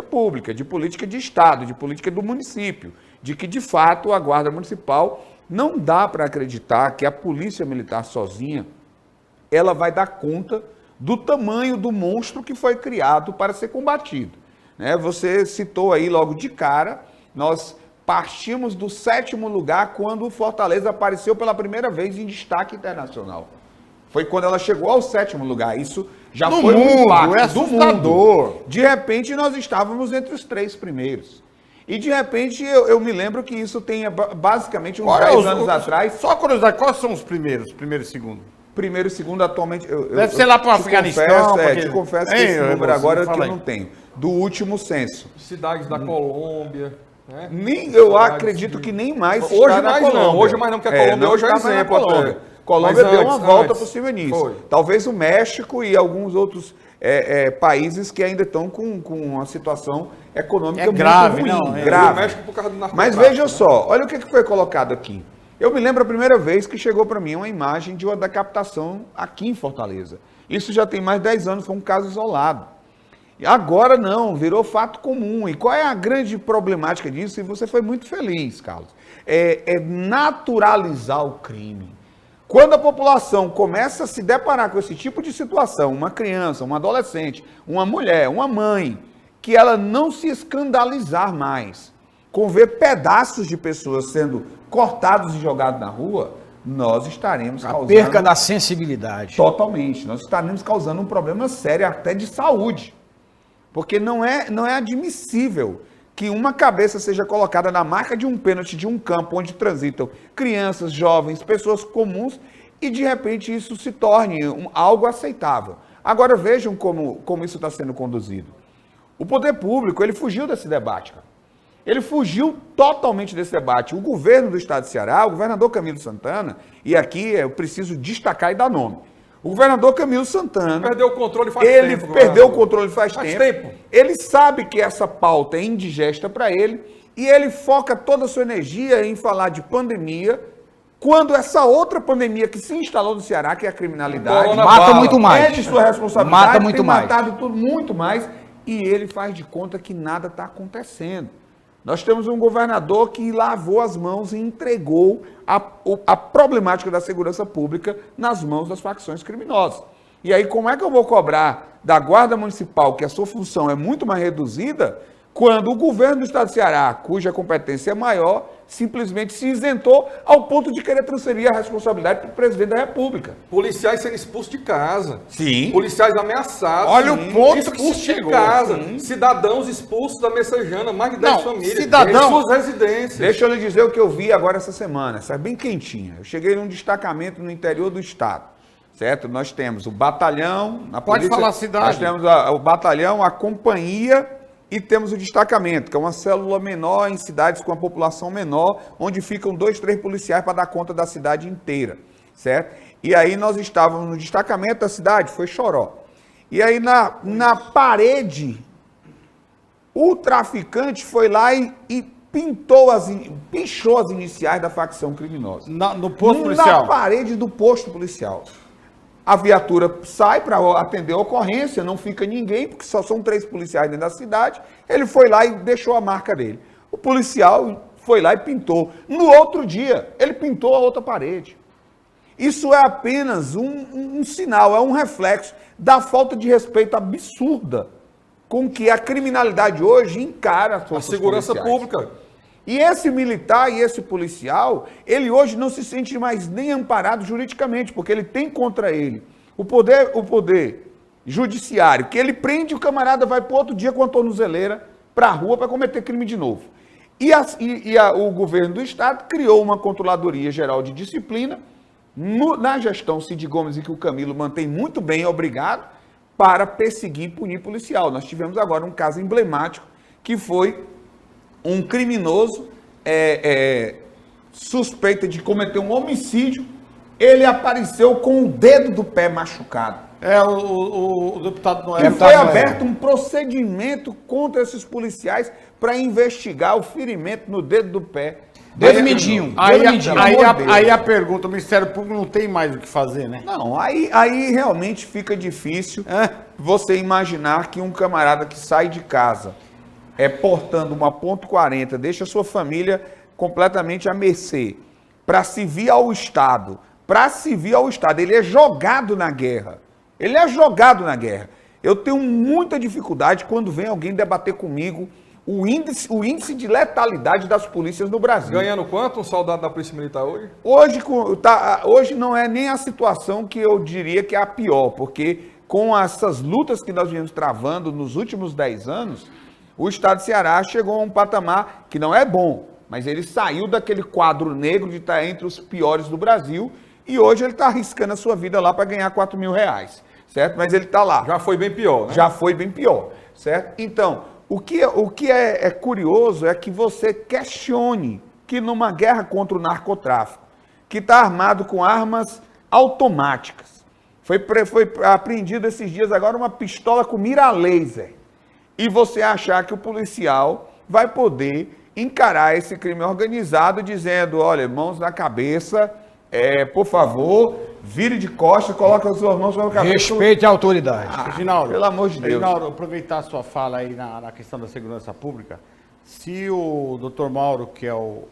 pública, de política de Estado, de política do município, de que, de fato, a Guarda Municipal não dá para acreditar que a Polícia Militar sozinha ela vai dar conta do tamanho do monstro que foi criado para ser combatido. Você citou aí logo de cara, nós partimos do 7º lugar quando o Fortaleza apareceu pela primeira vez em destaque internacional. Foi quando ela chegou ao 7º lugar. Isso já foi um impacto do mundo. De repente, nós estávamos entre os 3 primeiros. E, de repente, eu me lembro que isso tem basicamente uns 10 anos atrás. Só curiosidade, quais são os primeiros? Primeiro e segundo? Primeiro e segundo, atualmente... Deve ser lá para o Afeganistão. Te confesso que esse número agora que eu não tenho. Do último censo. Cidades da Colômbia, Né? Eu acredito que nem mais Hoje está na mais Colômbia. não, hoje mais não, porque a Colômbia não hoje é está mais na exemplo Colômbia. até. Colômbia Mas deu uma antes, volta antes. por cima nisso. Foi. Talvez o México e alguns outros países que ainda estão com uma situação econômica muito grave, ruim. não, grave. O México por causa do Mas narcotráfico, veja né? só, olha o que foi colocado aqui. Eu me lembro a primeira vez que chegou para mim uma imagem de uma decapitação aqui em Fortaleza. Isso já tem mais de 10 anos, foi um caso isolado. E agora não, virou fato comum. E qual é a grande problemática disso? E você foi muito feliz, Carlos. É naturalizar o crime. Quando a população começa a se deparar com esse tipo de situação, uma criança, um adolescente, uma mulher, uma mãe, que ela não se escandalizar mais com ver pedaços de pessoas sendo cortados e jogados na rua, nós estaremos A causando... perca da sensibilidade. Totalmente. Nós estaremos causando um problema sério até de saúde. Porque não é admissível que uma cabeça seja colocada na marca de um pênalti de um campo onde transitam crianças, jovens, pessoas comuns e de repente isso se torne algo aceitável. Agora vejam como isso está sendo conduzido. O poder público, ele fugiu desse debate, cara. Ele fugiu totalmente desse debate. O governo do estado de Ceará, o governador Camilo Santana, e aqui eu preciso destacar e dar nome. O governador Camilo Santana... Perdeu o controle faz ele tempo. perdeu o controle faz Faz tempo. tempo. Ele sabe que essa pauta é indigesta para ele e ele foca toda a sua energia em falar de pandemia, quando essa outra pandemia que se instalou no Ceará, que é a criminalidade, Corona Mata bala. muito mais. é de sua responsabilidade, Mata muito tem mais. matado tudo muito mais, e ele faz de conta que nada está acontecendo. Nós temos um governador que lavou as mãos e entregou a problemática da segurança pública nas mãos das facções criminosas. E aí, como é que eu vou cobrar da Guarda Municipal, que a sua função é muito mais reduzida, quando o governo do estado de Ceará, cuja competência é maior, simplesmente se isentou ao ponto de querer transferir a responsabilidade para o presidente da República? Policiais sendo expulsos de casa. Sim. Policiais ameaçados. Olha Sim. o ponto que expulsos se de chegou. casa. Sim. Cidadãos expulsos da Messejana, mais de 10 Não, famílias. cidadão- Em suas residências. Deixa eu lhe dizer o que eu vi agora essa semana, essa é bem quentinha. Eu cheguei num destacamento no interior do estado, certo? Nós temos o batalhão, na Pode polícia, falar a cidade. nós temos o batalhão, a companhia e temos o destacamento, que é uma célula menor em cidades com a população menor, onde ficam 2, 3 policiais para dar conta da cidade inteira, certo? E aí nós estávamos no destacamento da cidade, foi Choró. E aí na parede, o traficante foi lá e pichou as iniciais da facção criminosa. No posto Na policial. parede do posto policial. A viatura sai para atender a ocorrência, não fica ninguém, porque só são 3 policiais dentro da cidade. Ele foi lá e deixou a marca dele. O policial foi lá e pintou. No outro dia, ele pintou a outra parede. Isso é apenas um sinal, é um reflexo da falta de respeito absurda com que a criminalidade hoje encara as A forças segurança policiais. pública. E esse militar e esse policial, ele hoje não se sente mais nem amparado juridicamente, porque ele tem contra ele o poder judiciário, que ele prende, o camarada vai para outro dia com a tornozeleira para a rua para cometer crime de novo. O governo do estado criou uma controladoria geral de disciplina na gestão Cid Gomes, e que o Camilo mantém muito bem, obrigado, para perseguir e punir policial. Nós tivemos agora um caso emblemático, que foi um criminoso suspeito de cometer um homicídio, ele apareceu com o dedo do pé machucado. O deputado Noel. E foi aberto um procedimento contra esses policiais para investigar o ferimento no dedo do pé. Dedo mindinho. Aí a pergunta, o Ministério Público não tem mais o que fazer, né? Não, aí realmente fica difícil você imaginar que um camarada que sai de casa portando uma .40, deixa a sua família completamente à mercê, para servir ao Estado, ele é jogado na guerra. Eu tenho muita dificuldade quando vem alguém debater comigo o índice de letalidade das polícias no Brasil. Ganhando quanto um soldado da Polícia Militar hoje? Hoje não é nem a situação que eu diria que é a pior, porque com essas lutas que nós viemos travando nos últimos 10 anos, o estado de Ceará chegou a um patamar que não é bom, mas ele saiu daquele quadro negro de estar entre os piores do Brasil e hoje ele está arriscando a sua vida lá para ganhar R$4.000, certo? Mas ele está lá. Já foi bem pior, né? Já foi bem pior, certo? Então, O que é curioso é que você questione que numa guerra contra o narcotráfico, que está armado com armas automáticas, foi apreendido esses dias agora uma pistola com mira laser, e você achar que o policial vai poder encarar esse crime organizado dizendo, olha, mãos na cabeça, por favor, vire de costas, coloque as suas mãos sobre a cabeça. Respeite a autoridade. Reginaldo, pelo amor de Deus. Reginaldo, aproveitar a sua fala aí na questão da segurança pública, se o doutor Mauro, que é o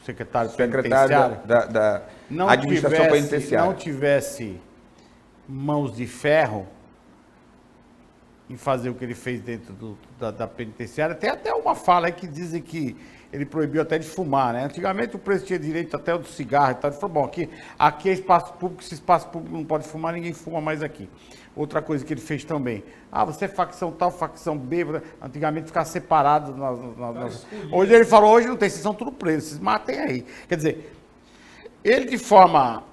secretário penitenciário, da administração penitenciária, não tivesse mãos de ferro em fazer o que ele fez dentro da penitenciária, tem até uma fala aí que dizem que ele proibiu até de fumar, né? Antigamente o preso tinha direito até do cigarro e tal. Ele falou, bom, aqui é espaço público, se espaço público não pode fumar, ninguém fuma mais aqui. Outra coisa que ele fez também, você é facção tal, facção B, antigamente ficava separado. Hoje ele falou, hoje não tem, vocês são tudo presos, vocês matem aí. Quer dizer, ele de forma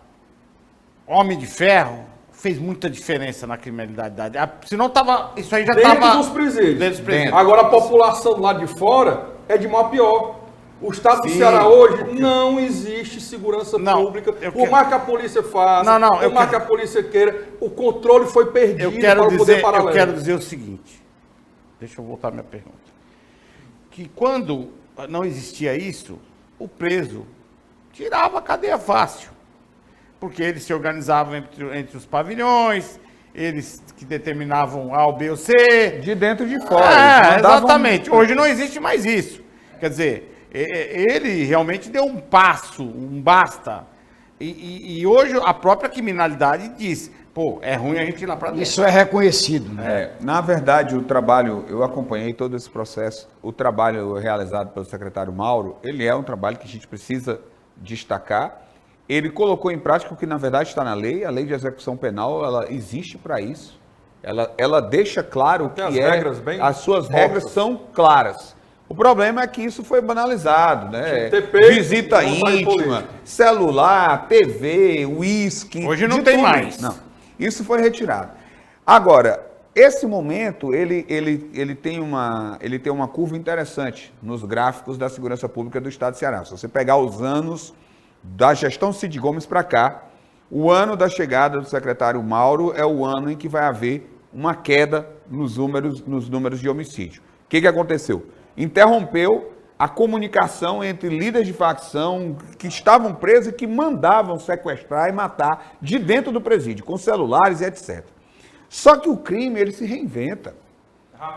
homem de ferro, fez muita diferença na criminalidade. Senão tava, isso aí já estava... Dentro dos presídios. Agora a população do lado de fora é de mal a pior. O estado do Ceará hoje não existe segurança pública. Por mais que a polícia faça, por mais que a polícia queira, o controle foi perdido para o poder paralelo. Eu quero dizer o seguinte, deixa eu voltar à minha pergunta. Que quando não existia isso, o preso tirava a cadeia fácil. Porque eles se organizavam entre os pavilhões, eles que determinavam A, B ou C. De dentro e de fora. Exatamente. Hoje não existe mais isso. Quer dizer, ele realmente deu um passo, um basta. E hoje a própria criminalidade diz, é ruim a gente ir lá para dentro. Isso é reconhecido, né? Na verdade, o trabalho, eu acompanhei todo esse processo, o trabalho realizado pelo secretário Mauro, ele é um trabalho que a gente precisa destacar. Ele colocou em prática o que, na verdade, está na lei. A lei de execução penal, ela existe para isso. Ela deixa claro o que as suas regras são claras. O problema é que isso foi banalizado, né? Visita íntima, celular, TV, uísque. Hoje não tem mais. Não, isso foi retirado. Agora, esse momento, ele tem uma curva interessante nos gráficos da segurança pública do estado de Ceará. Se você pegar os anos da gestão Cid Gomes para cá, o ano da chegada do secretário Mauro é o ano em que vai haver uma queda nos números de homicídio. O que aconteceu? Interrompeu a comunicação entre líderes de facção que estavam presos e que mandavam sequestrar e matar de dentro do presídio, com celulares e etc. Só que o crime, ele se reinventa.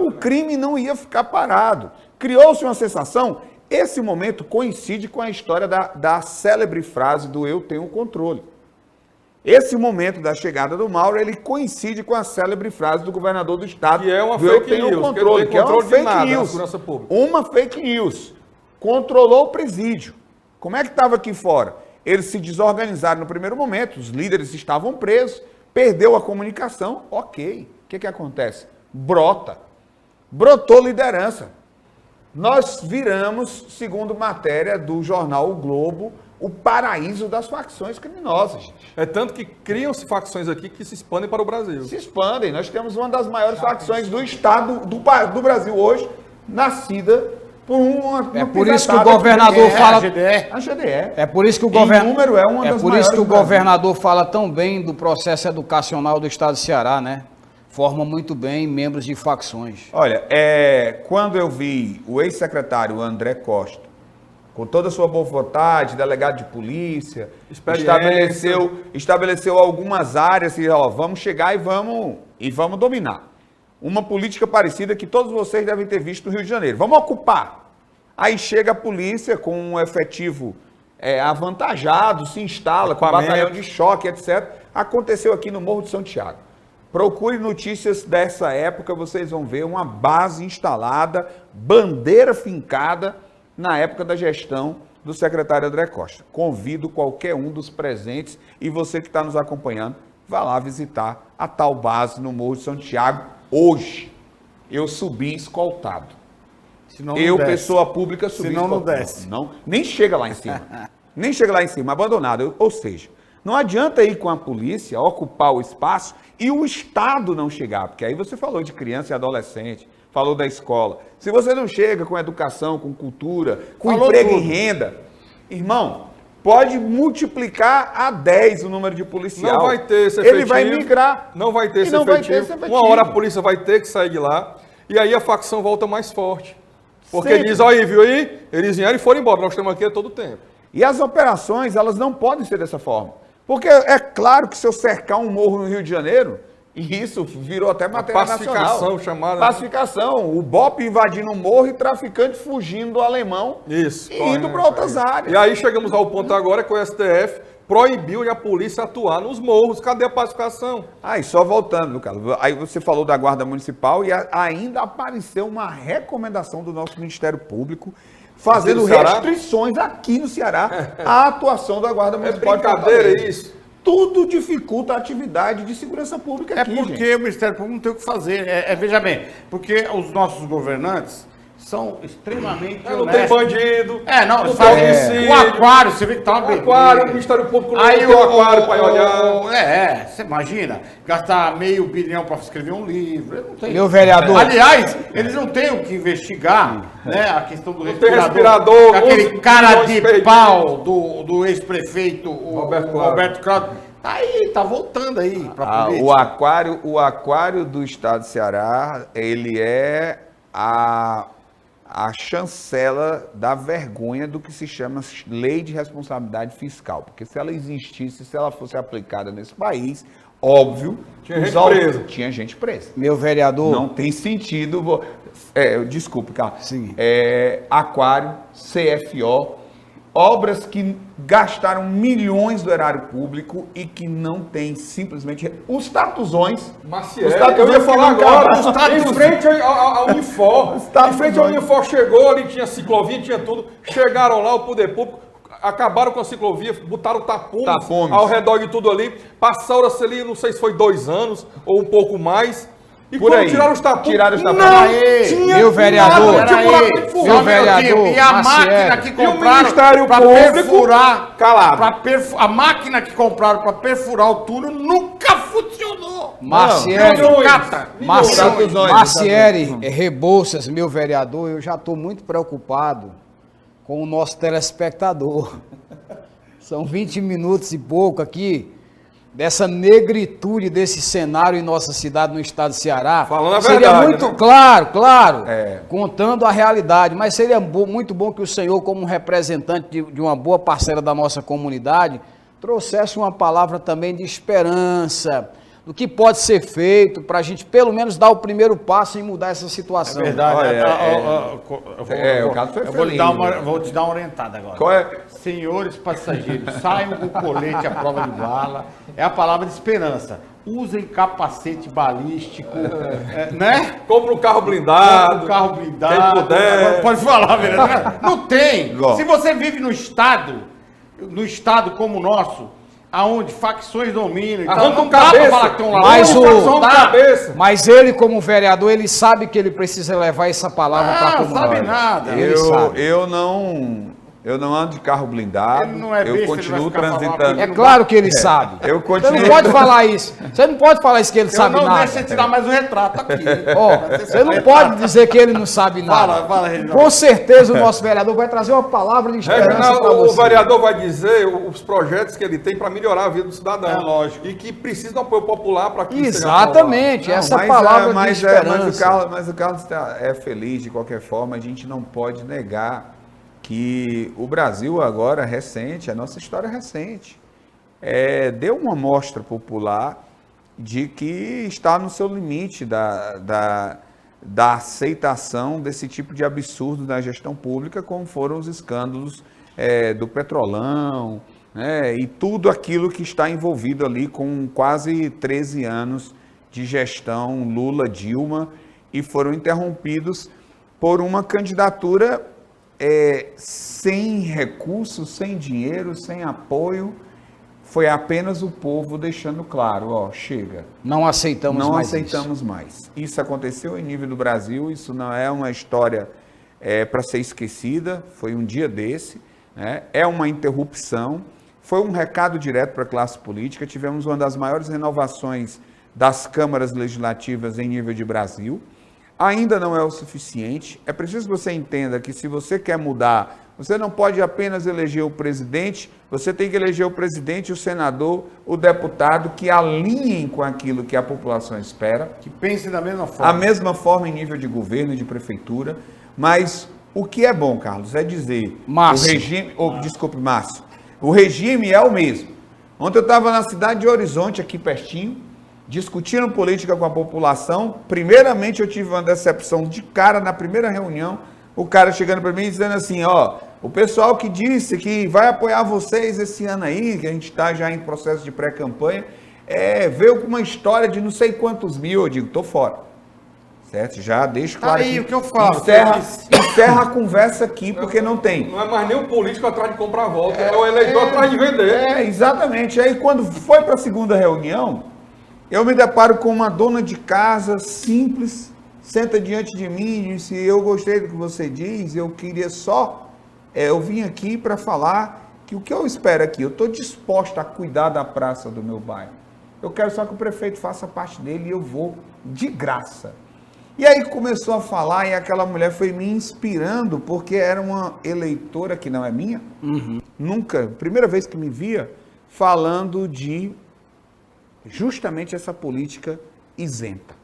O crime não ia ficar parado. Criou-se uma sensação. Esse momento coincide com a história da célebre frase do eu tenho o controle. Esse momento da chegada do Mauro, ele coincide com a célebre frase do governador do estado, que é uma do eu tenho o controle, que é uma fake news. Uma fake news. Controlou o presídio. Como é que estava aqui fora? Eles se desorganizaram no primeiro momento, os líderes estavam presos, perdeu a comunicação, ok. O que acontece? Brotou liderança. Nós viramos, segundo matéria do jornal O Globo, o paraíso das facções criminosas. Gente. É tanto que criam-se facções aqui que se expandem para o Brasil. Se expandem. Nós temos uma das maiores facções do estado do Brasil hoje, nascida por uma... É por isso que o governador fala... A GDE. É por isso que o governador fala tão bem do processo educacional do estado de Ceará, né? Forma muito bem membros de facções. Olha, quando eu vi o ex-secretário André Costa, com toda a sua boa vontade, delegado de polícia, estabeleceu algumas áreas e vamos chegar e vamos dominar. Uma política parecida que todos vocês devem ter visto no Rio de Janeiro. Vamos ocupar. Aí chega a polícia com um efetivo avantajado, se instala com batalhão de choque, etc. Aconteceu aqui no Morro de São Tiago. Procure notícias dessa época, vocês vão ver uma base instalada, bandeira fincada na época da gestão do secretário André Costa. Convido qualquer um dos presentes e você que está nos acompanhando, vá lá visitar a tal base no Morro de São Tiago hoje. Eu subi escoltado. Pessoa pública, subi escoltado. Não desce. Nem chega lá em cima. Nem chega lá em cima, abandonado. Ou seja, não adianta ir com a polícia, ocupar o espaço e o Estado não chegar, porque aí você falou de criança e adolescente, falou da escola. Se você não chega com educação, com cultura, com Falou emprego tudo. e renda, irmão, pode multiplicar a 10 o número de policial. Não vai ter esse Ele efetivo. vai migrar. Não vai ter E esse não vai efetivo. ter esse efetivo. Uma hora a polícia vai ter que sair de lá. E aí a facção volta mais forte. Porque Sempre. diz, aí, viu aí? Eles vieram e foram embora. Nós estamos aqui a todo tempo. E as operações, elas não podem ser dessa forma. Porque é claro que se eu cercar um morro no Rio de Janeiro, e isso virou até matéria pacificação nacional. chamada- Pacificação. O BOP invadindo um morro e traficante fugindo do alemão Isso. e indo para outras áreas. E aí chegamos ao ponto agora que o STF proibiu a polícia atuar nos morros. Cadê a pacificação? Aí, só voltando, Carlos, aí você falou da Guarda Municipal e ainda apareceu uma recomendação do nosso Ministério Público fazendo Aqui no Ceará? restrições aqui no Ceará à atuação da Guarda É Municipal. de brincadeira Fortaleza. isso. Tudo dificulta a atividade de segurança pública É aqui, porque gente. o Ministério Público não tem o que fazer. Veja bem, porque os nossos governantes são extremamente Não tem honestos. bandido. Não, não faz tem homicídio. o aquário, você vê que tá uma O beleza. aquário, o Ministério Público não Aí tem o aquário para olhar. você imagina, gastar $500 milhão para escrever um livro. Ele não tem. Meu vereador. Aliás, eles não têm o que investigar, né? A questão do Não tem respirador. respirador, Aquele 11 cara milhões de perdidos. pau do ex-prefeito, o Roberto Cláudio. Roberto Cláudio. Tá aí, tá voltando aí para política. O aquário do estado de Ceará, ele é a chancela da vergonha do que se chama lei de responsabilidade fiscal. Porque se ela existisse, se ela fosse aplicada nesse país, óbvio, Tinha gente presa. tinha gente presa. Meu vereador. Não tem sentido. Desculpe, Carlos. Sim. Aquário, CFO, obras que gastaram milhões do erário público e que não tem simplesmente os tatuzões. Maciel, Os tatuzões eu ia que falar não agora, acabaram. em frente ao Unifor, Os tatuzões. em frente ao Unifor chegou, ali tinha ciclovia, tinha tudo, chegaram lá, o poder público, acabaram com a ciclovia, botaram tapumes ao redor de tudo ali, passaram-se ali, não sei se foi 2 anos ou um pouco mais, e Por quando aí. tiraram os tapumes, Tiraram os tapumes. não Aí, tinha meu vereador, nada, não tinha Peraí, buraco de furado. meu só um vereador, minutinho. E a Maciel. máquina que E o compraram Ministério para Público perfurar, calado. a máquina que compraram para perfurar o túnel nunca funcionou. Marciele, milhões. Cata. Marciele Rebouças, meu vereador, eu já estou muito preocupado com o nosso telespectador. São 20 minutos e pouco aqui dessa negritude desse cenário em nossa cidade, no estado de Ceará. Falando a seria verdade, muito né? claro, contando a realidade, mas seria muito bom que o senhor, como representante de uma boa parcela da nossa comunidade, trouxesse uma palavra também de esperança, do que pode ser feito para a gente pelo menos dar o primeiro passo em mudar essa situação. Verdade. O caso foi eu vou, feliz, vou te dar uma orientada agora. Qual é? Senhores passageiros, saiam com colete à prova de bala. É a palavra de esperança. Usem capacete balístico, né? Compra um carro blindado, Um carro blindado. quem puder. Pode falar, vereador. Não tem. Bom. Se você vive no estado como o nosso, aonde facções dominam, então Arranca não um dá pra cabeça. falar que tem um Mas ladrão, o- não dá. cabeça. Mas ele, como vereador, ele sabe que ele precisa levar essa palavra para a Ah, comunidade. sabe nada. Ele sabe. Eu não ando de carro blindado. Ele não é eu besta, ele continuo vai ficar transitando. falando. É claro que ele sabe. Eu Você continuo. não pode falar isso. Você não pode falar isso que ele Eu sabe não nada. deixo você tirar mais o retrato aqui. Ó, você não pode dizer que ele não sabe nada. Fala, Reginaldo. Com certeza o nosso vereador vai trazer uma palavra de esperança para Reginaldo, o você. vereador vai dizer os projetos que ele tem para melhorar a vida do cidadão. É lógico. E que precisa de um apoio popular para que isso seja Exatamente, Não, essa mas palavra de mas esperança. mas o Carlos é feliz de qualquer forma. A gente não pode negar que o Brasil agora, recente, a nossa história recente, deu uma mostra popular de que está no seu limite da aceitação desse tipo de absurdo na gestão pública, como foram os escândalos do Petrolão, né, e tudo aquilo que está envolvido ali com quase 13 anos de gestão Lula-Dilma, e foram interrompidos por uma candidatura sem recursos, sem dinheiro, sem apoio. Foi apenas o povo deixando claro, ó, chega. Não aceitamos Não mais aceitamos mais. Isso aconteceu em nível do Brasil, isso não é uma história para ser esquecida, foi um dia desse, né? É uma interrupção, foi um recado direto para a classe política. Tivemos uma das maiores renovações das câmaras legislativas em nível de Brasil. ainda não é o suficiente. É preciso que você entenda que se você quer mudar, você não pode apenas eleger o presidente, você tem que eleger o presidente, o senador, o deputado que alinhem com aquilo que a população espera. Que pense da mesma forma. A mesma forma em nível de governo e de prefeitura, mas o que é bom, Carlos, é dizer, Márcio. o regime, desculpe, Márcio, o regime é o mesmo. Ontem eu estava na cidade de Horizonte, aqui pertinho, discutindo política com a população. Primeiramente eu tive uma decepção de cara na primeira reunião, o cara chegando para mim e dizendo assim, ó, o pessoal que disse que vai apoiar vocês esse ano aí, que a gente está já em processo de pré-campanha, veio com uma história de não sei quantos mil. Eu digo, tô fora. Certo? Já deixo claro. Aí o que eu falo. Encerra a conversa aqui, porque não tem. Não é mais nem o político atrás de comprar voto, é o eleitor atrás de vender. Exatamente. Aí quando foi para a segunda reunião, eu me deparo com uma dona de casa simples, senta diante de mim e disse, eu gostei do que você diz, eu queria só, eu vim aqui para falar que o que eu espero aqui, eu estou disposta a cuidar da praça do meu bairro. Eu quero só que o prefeito faça parte dele e eu vou de graça. E aí começou a falar e aquela mulher foi me inspirando, porque era uma eleitora que não é minha, nunca, primeira vez que me via, falando de justamente essa política isenta.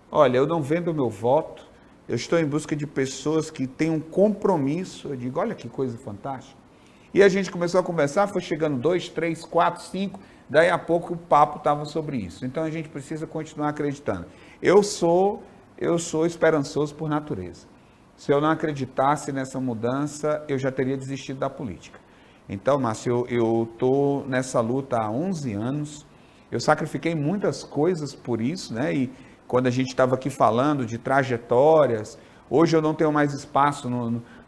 Olha, eu não vendo o meu voto, eu estou em busca de pessoas que têm um compromisso. Eu digo, olha que coisa fantástica. E a gente começou a conversar, foi chegando 2, 3, 4, 5, daí a pouco o papo estava sobre isso. Então a gente precisa continuar acreditando. Eu sou esperançoso por natureza. Se eu não acreditasse nessa mudança, eu já teria desistido da política. Então, Márcio, eu estou nessa luta há 11 anos, eu sacrifiquei muitas coisas por isso, né? E quando a gente estava aqui falando de trajetórias, hoje eu não tenho mais espaço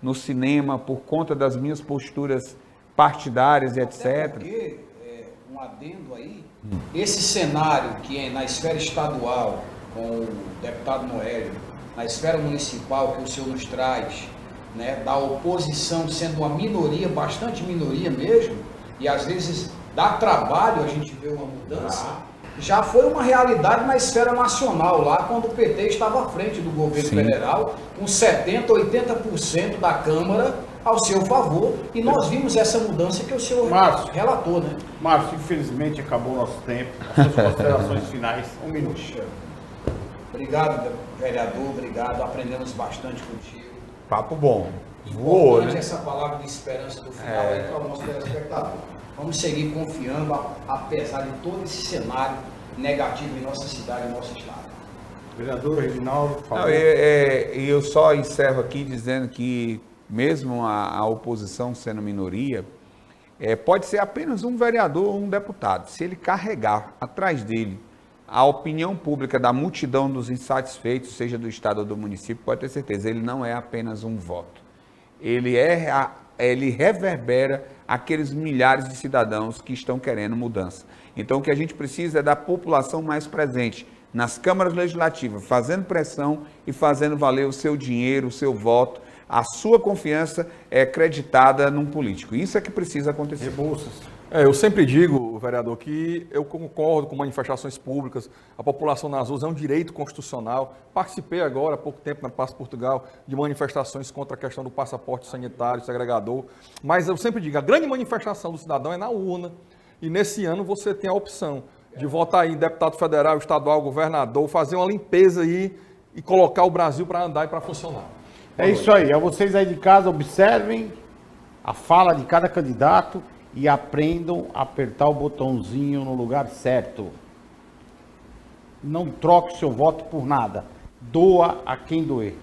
no cinema por conta das minhas posturas partidárias e etc. Porque, um adendo aí, esse cenário que é na esfera estadual, com o deputado Noélio, na esfera municipal que o senhor nos traz, né, da oposição sendo uma minoria, bastante minoria mesmo, e às vezes dá trabalho a gente ver uma mudança, já foi uma realidade na esfera nacional, lá quando o PT estava à frente do governo federal, com 70%, 80% da Câmara ao seu favor, e nós vimos essa mudança que o senhor relatou, né? Márcio, infelizmente acabou o nosso tempo. As suas considerações finais, 1 minuto. Obrigado, vereador, obrigado, aprendemos bastante contigo. Papo bom. Voou, né? Essa palavra de esperança do final aí para o nosso telespectador. Vamos seguir confiando, apesar de todo esse cenário negativo em nossa cidade e nosso estado. Vereador Reginaldo, por favor. Eu só encerro aqui dizendo que, mesmo a oposição sendo minoria, pode ser apenas um vereador ou um deputado. Se ele carregar atrás dele a opinião pública da multidão dos insatisfeitos, seja do estado ou do município, pode ter certeza, ele não é apenas um voto. Ele reverbera aqueles milhares de cidadãos que estão querendo mudança. Então, o que a gente precisa é da população mais presente nas câmaras legislativas, fazendo pressão e fazendo valer o seu dinheiro, o seu voto, a sua confiança é acreditada num político. Isso é que precisa acontecer. Rebouças. Eu sempre digo, vereador, que eu concordo com manifestações públicas, a população nas ruas é um direito constitucional. Participei agora, há pouco tempo, na Praça Portugal, de manifestações contra a questão do passaporte sanitário, segregador. Mas eu sempre digo, a grande manifestação do cidadão é na urna. E nesse ano você tem a opção de votar em deputado federal, estadual, governador, fazer uma limpeza aí e colocar o Brasil para andar e para funcionar. É isso aí. A vocês aí de casa, observem a fala de cada candidato e aprendam a apertar o botãozinho no lugar certo. Não troque seu voto por nada. Doa a quem doer.